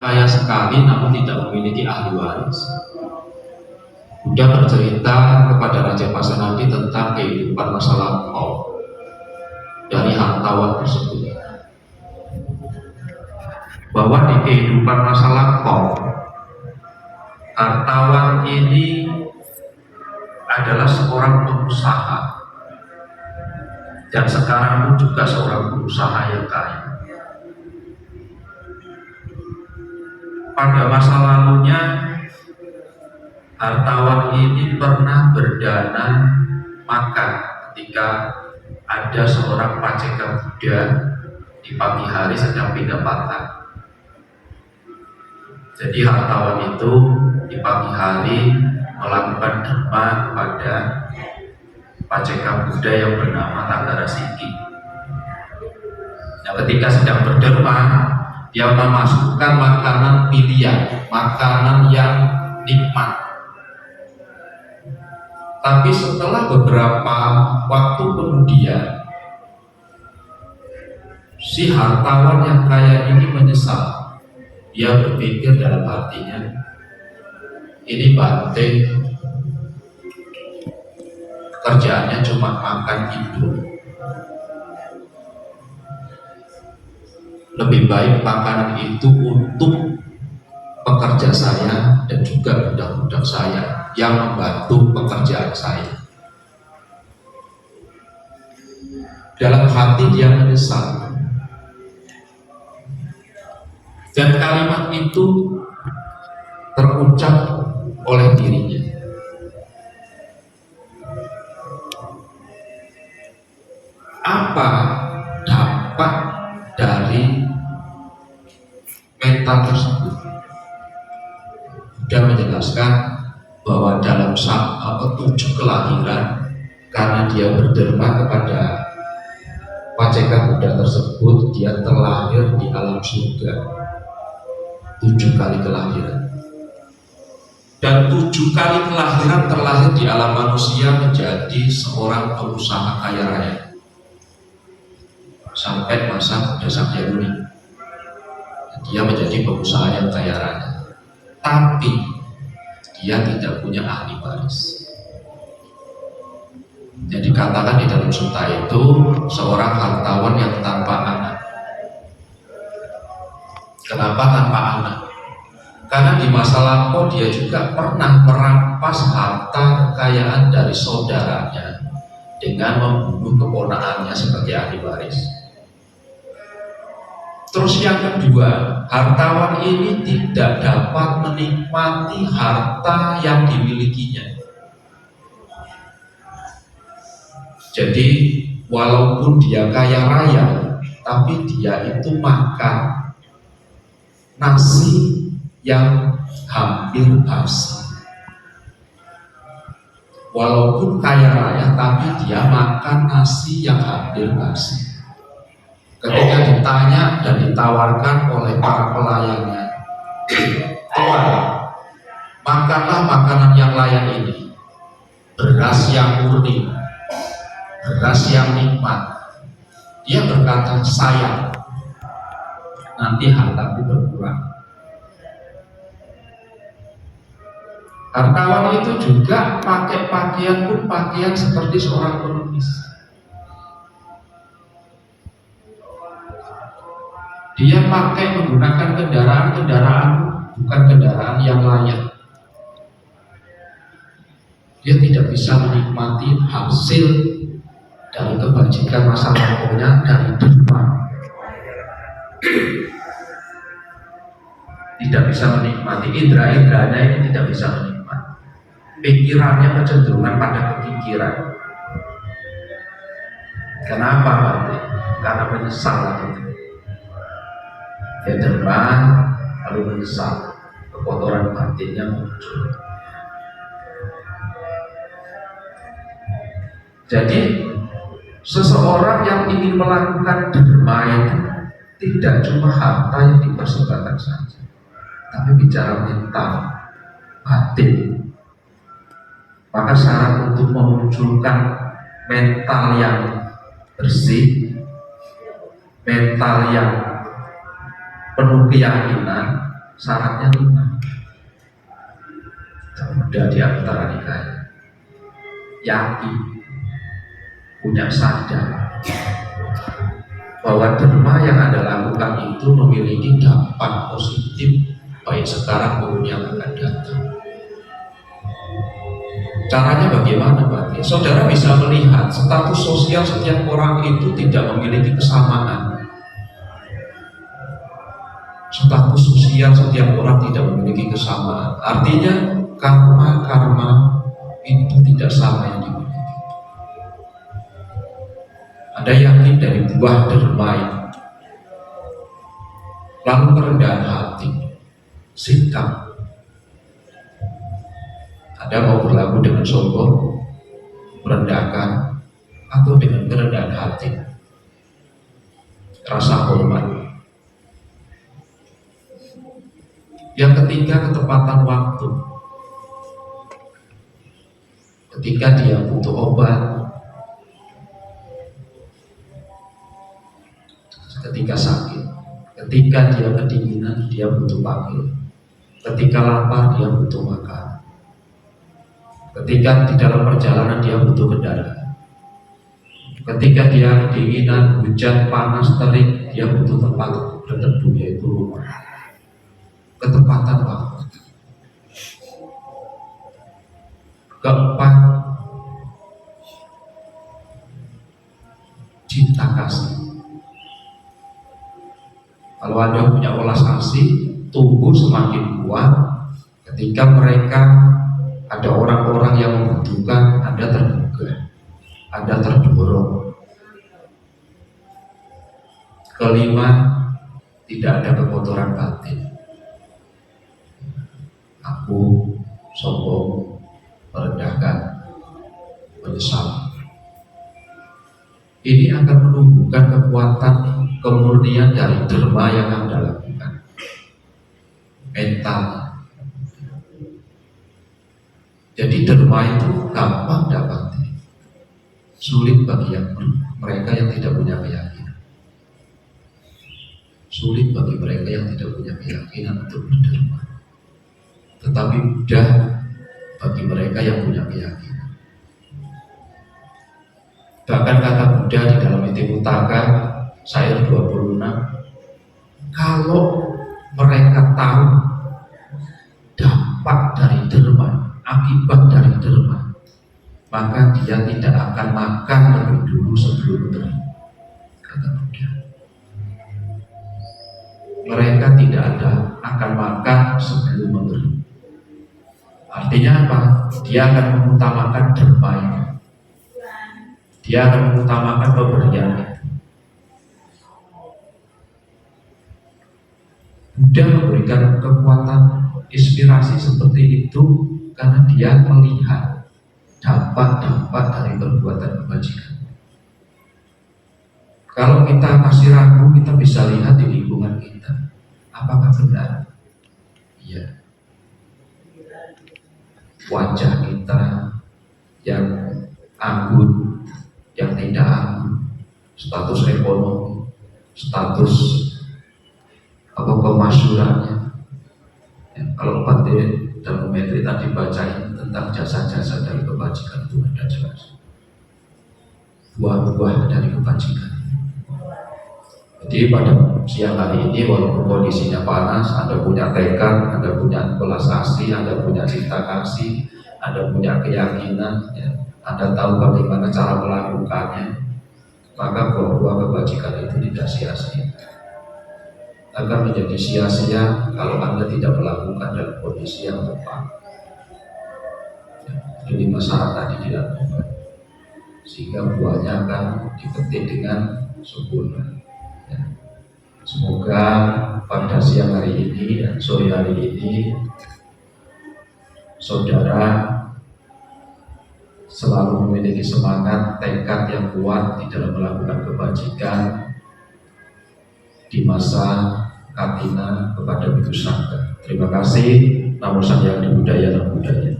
kaya sekali namun tidak memiliki ahli waris. Buddha bercerita kepada Raja Pasenadi tentang kehidupan masa lampau dari hartawan tersebut, bahwa di kehidupan masa lampau hartawan ini adalah seorang pengusaha dan sekarang pun juga seorang pengusaha yang kaya. Pada masa lalunya hartawan ini pernah berdana makan ketika ada seorang paceka Buddha di pagi hari sedang pindapatan. Jadi hartawan itu di pagi hari melakukan dharma kepada paceka Buddha yang bernama Tagara Siki. Nah, ketika sedang berdharma, dia memasukkan makanan pilihan, makanan yang nikmat. Tapi setelah beberapa waktu kemudian, si hartawan yang kaya ini menyesal. Dia berpikir dalam hatinya, ini banteng, kerjaannya cuma makan hidup. Lebih baik makanan itu untuk pekerja saya dan juga budak-budak saya yang membantu pekerjaan saya. Dalam hati dia menyesal, dan kalimat itu terucap oleh dirinya. Apa dampak dari mental tersebut? Sudah menjelaskan bahwa dalam 7 kelahiran, karena dia berdharma kepada paceka Buddha tersebut, dia terlahir di alam surga 7 kali kelahiran, dan 7 kali kelahiran terlahir di alam manusia menjadi seorang pengusaha kaya raya sampai masa Buddha Sakyamuni. Dia menjadi pengusaha yang kaya raya, tapi dia tidak punya ahli waris. Jadi katakan di dalam sutta itu seorang hartawan yang tanpa anak. Kenapa tanpa anak? Karena di masa lampau dia juga pernah merampas harta kekayaan dari saudaranya dengan membunuh keponakannya sebagai ahli waris. Terus yang kedua, hartawan ini tidak dapat menikmati harta yang dimilikinya. Jadi walaupun dia kaya raya, tapi dia itu makan nasi yang hampir basi. Walaupun kaya raya, tapi dia makan nasi yang hampir basi. Ketika ditanya dan ditawarkan oleh para pelayannya, "Tuan, makanlah makanan yang layak ini, beras yang murni, beras yang nikmat." Dia berkata, "Sayang, nanti hartaku berkurang." Hartawan itu juga pakai pakaian pun pakaian seperti seorang pengemis. Dia pakai menggunakan kendaraan bukan kendaraan yang layak. Dia tidak bisa menikmati hasil dari kebajikan masa lampaunya dari dharma. Tidak bisa menikmati, indera-inderanya ini tidak bisa menikmati. Pikirannya kecenderungan pada kepikiran. Kenapa berarti? Karena menyesal gitu. Dia terbang lalu menyesal, kekotoran batinnya muncul. Jadi seseorang yang ingin melakukan dharma itu tidak cuma harta yang dipersembahkan saja, tapi bicara mental, batin. Maka syarat untuk memunculkan mental yang bersih, mental yang penuh keyakinan, Syaratnya 5. Muda di antara nikah, yakin, punya sadar bahwa derma yang Anda lakukan itu memiliki dampak positif baik sekarang maupun yang akan datang. Caranya bagaimana, Pak? Saudara bisa melihat status sosial setiap orang itu tidak memiliki kesamaan. Status sosial setiap orang tidak memiliki kesamaan. Artinya karma itu tidak sama yang dimiliki. Anda yakin dari buah derma itu, lalu kerendahan hati, sikap. Anda mau berlaku dengan sombong, merendahkan, atau dengan kerendahan hati, rasa hormat. Yang ketiga, ketepatan waktu. Ketika dia butuh obat, ketika sakit, ketika dia kedinginan, dia butuh panggil, ketika lapar, dia butuh makan, ketika di dalam perjalanan dia butuh kendaraan, ketika dia kedinginan, hujan, panas, terik, dia butuh tempat berteduh, yaitu rumah. Ketepatan waktu. Keempat, cinta kasih. Kalau Anda punya welas kasih, tumbuh semakin kuat ketika mereka ada orang-orang yang membutuhkan, Anda tergugah, Anda terdorong. Kelima, tidak ada kekotoran batin. Aku sombong, merendahkan, menyesal. Ini akan menumbuhkan kekuatan kemurnian dari derma yang Anda lakukan, mental. Jadi derma itu gampang dapati, sulit bagi mereka yang tidak punya keyakinan. Sulit bagi mereka yang tidak punya keyakinan untuk berderma, tetapi mudah bagi mereka yang punya keyakinan. Bahkan kata Buddha di dalam Itimutaka Syair 26, kalau mereka tahu dampak dari derma, akibat dari derma, maka dia tidak akan makan lebih dulu sebelum beri, kata Buddha. Mereka tidak akan makan sebelum memberi. Artinya apa? Dia akan mengutamakan derma ini. Dia akan mengutamakan pemberian itu. Buddha memberikan kekuatan inspirasi seperti itu karena dia melihat dampak-dampak dari perbuatan kebajikan. Kalau kita masih ragu, kita bisa lihat di lingkungan kita, apakah benar? Iya. Wajah kita yang anggun, yang tidak anggun, status ekonomi, status kemasyurannya. Ya, kalau Pandey dan Metri tadi bacain tentang jasa-jasa dari kebajikan itu ada jelas. Buah-buah dari kebajikan. Jadi pada siang hari ini walaupun kondisinya panas, Anda punya tekad, Anda punya welas kasih, Anda punya cinta kasih, Anda punya keyakinan, ya, Anda tahu bagaimana cara melakukannya, maka buah-buah kebajikan itu tidak sia-sia. Akan menjadi sia-sia kalau Anda tidak melakukan dalam kondisi yang tepat. Jadi masalah tadi dilakukan, sehingga buahnya akan dipetik dengan sempurna. Ya. Semoga pada siang hari ini dan sore hari ini saudara selalu memiliki semangat, tekad yang kuat di dalam melakukan kebajikan di masa katina kepada Bhikkhu Sangha. Terima kasih. Namo Sakyong Buddhaya, Namo Buddhaya.